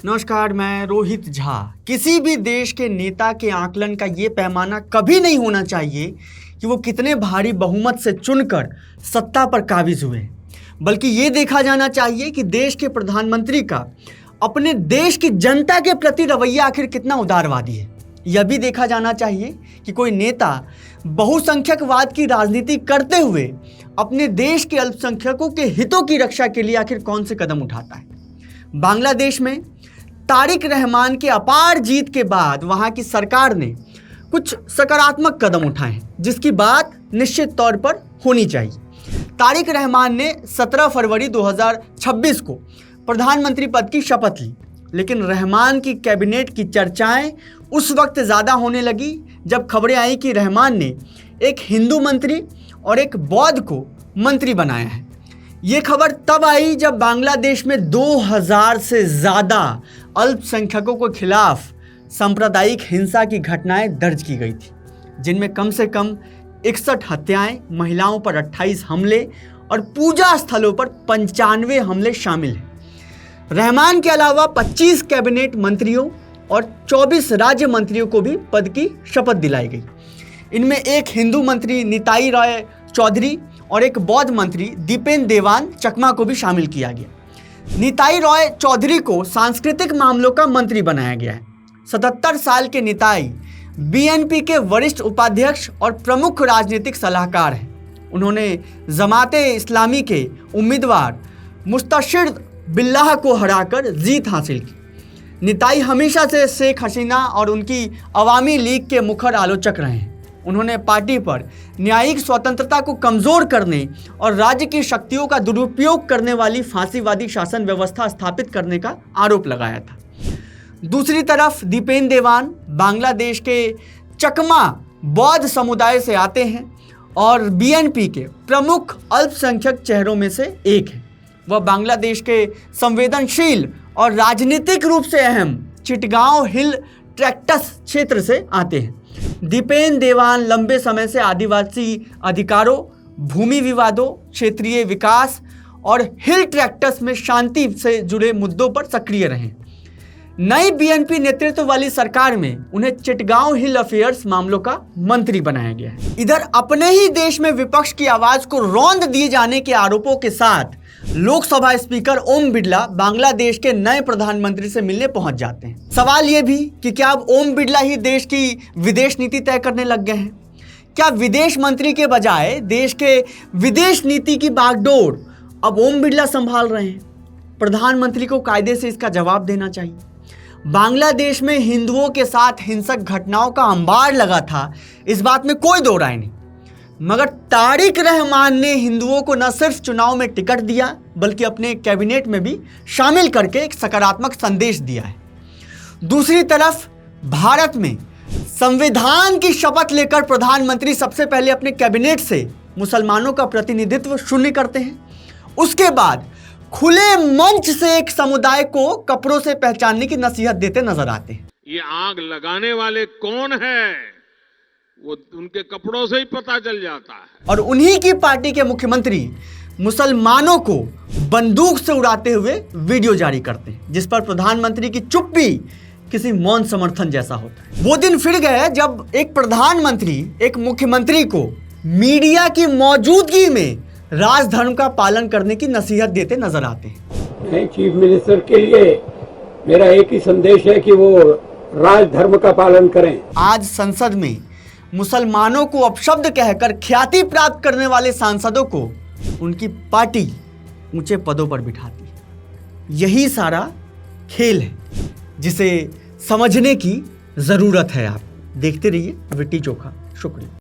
नमस्कार, मैं रोहित झा। किसी भी देश के नेता के आकलन का ये पैमाना कभी नहीं होना चाहिए कि वो कितने भारी बहुमत से चुनकर सत्ता पर काबिज हुए, बल्कि ये देखा जाना चाहिए कि देश के प्रधानमंत्री का अपने देश की जनता के प्रति रवैया आखिर कितना उदारवादी है। यह भी देखा जाना चाहिए कि कोई नेता बहुसंख्यकवाद की राजनीति करते हुए अपने देश के अल्पसंख्यकों के हितों की रक्षा के लिए आखिर कौन से कदम उठाता है। बांग्लादेश में तारिक रहमान के अपार जीत के बाद वहां की सरकार ने कुछ सकारात्मक कदम उठाए हैं, जिसकी बात निश्चित तौर पर होनी चाहिए। तारिक रहमान ने 17 फरवरी 2026 को प्रधानमंत्री पद की शपथ ली, लेकिन रहमान की कैबिनेट की चर्चाएं उस वक्त ज़्यादा होने लगी जब खबरें आई कि रहमान ने एक हिंदू मंत्री और एक बौद्ध को मंत्री बनाया है। ये खबर तब आई जब बांग्लादेश में 2000 से ज़्यादा अल्पसंख्यकों के खिलाफ सांप्रदायिक हिंसा की घटनाएं दर्ज की गई थी, जिनमें कम से कम 61 हत्याएं, महिलाओं पर 28 हमले और पूजा स्थलों पर 95 हमले शामिल हैं। रहमान के अलावा 25 कैबिनेट मंत्रियों और 24 राज्य मंत्रियों को भी पद की शपथ दिलाई गई। इनमें एक हिंदू मंत्री निताई रॉय चौधरी और एक बौद्ध मंत्री दीपेन देवान चकमा को भी शामिल किया गया। निताई रॉय चौधरी को सांस्कृतिक मामलों का मंत्री बनाया गया है। 77 साल के निताई बीएनपी के वरिष्ठ उपाध्यक्ष और प्रमुख राजनीतिक सलाहकार हैं। उन्होंने जमाते इस्लामी के उम्मीदवार मुस्तशिर बिल्लाह को हराकर जीत हासिल की। निताई हमेशा से शेख हसीना और उनकी अवामी लीग के मुखर आलोचक रहे हैं। उन्होंने पार्टी पर न्यायिक स्वतंत्रता को कमज़ोर करने और राज्य की शक्तियों का दुरुपयोग करने वाली फांसीवादी शासन व्यवस्था स्थापित करने का आरोप लगाया था। दूसरी तरफ दीपेन देवान बांग्लादेश के चकमा बौद्ध समुदाय से आते हैं और बीएनपी के प्रमुख अल्पसंख्यक चेहरों में से एक है। वह बांग्लादेश के संवेदनशील और राजनीतिक रूप से अहम चिटगांव हिल ट्रैक्ट्स क्षेत्र से आते हैं। दीपेन देवान लंबे समय से आदिवासी अधिकारों, भूमि विवादों, क्षेत्रीय विकास और हिल ट्रैक्ट्स में शांति से जुड़े मुद्दों पर सक्रिय रहे। नई बीएनपी नेतृत्व वाली सरकार में उन्हें चिटगांव हिल अफेयर्स मामलों का मंत्री बनाया गया है। इधर अपने ही देश में विपक्ष की आवाज को रौंद दिए जाने के आरोपों के साथ लोकसभा स्पीकर ओम बिरला बांग्लादेश के नए प्रधानमंत्री से मिलने पहुंच जाते हैं। सवाल यह भी कि क्या अब ओम बिरला ही देश की विदेश नीति तय करने लग गए हैं? क्या विदेश मंत्री के बजाय देश के विदेश नीति की बागडोर अब ओम बिरला संभाल रहे हैं? प्रधानमंत्री को कायदे से इसका जवाब देना चाहिए। बांग्लादेश में हिंदुओं के साथ हिंसक घटनाओं का अंबार लगा था, इस बात में कोई दो राय नहीं, मगर तारिक रहमान ने हिंदुओं को न सिर्फ चुनाव में टिकट दिया बल्कि अपने कैबिनेट में भी शामिल करके एक सकारात्मक संदेश दिया है। दूसरी तरफ भारत में संविधान की शपथ लेकर प्रधानमंत्री सबसे पहले अपने कैबिनेट से मुसलमानों का प्रतिनिधित्व शून्य करते हैं, उसके बाद खुले मंच से एक समुदाय को कपड़ों से पहचानने की नसीहत देते नजर आते हैं। ये आग लगाने वाले कौन है वो उनके कपड़ों से ही पता चल जाता है। और उन्हीं की पार्टी के मुख्यमंत्री मुसलमानों को बंदूक से उड़ाते हुए वीडियो जारी करते हैं, जिस पर प्रधानमंत्री की चुप्पी किसी मौन समर्थन जैसा होता है। वो दिन फिर गए जब एक प्रधानमंत्री एक मुख्यमंत्री को मीडिया की मौजूदगी में राजधर्म का पालन करने की नसीहत देते नजर आते हैं। चीफ मिनिस्टर के लिए मेरा एक ही संदेश है कि वो राजधर्म का पालन करें। आज संसद में मुसलमानों को अपशब्द कहकर ख्याति प्राप्त करने वाले सांसदों को उनकी पार्टी ऊंचे पदों पर बिठाती है। यही सारा खेल है जिसे समझने की जरूरत है। आप देखते रहिए लिट्टी चोखा। शुक्रिया।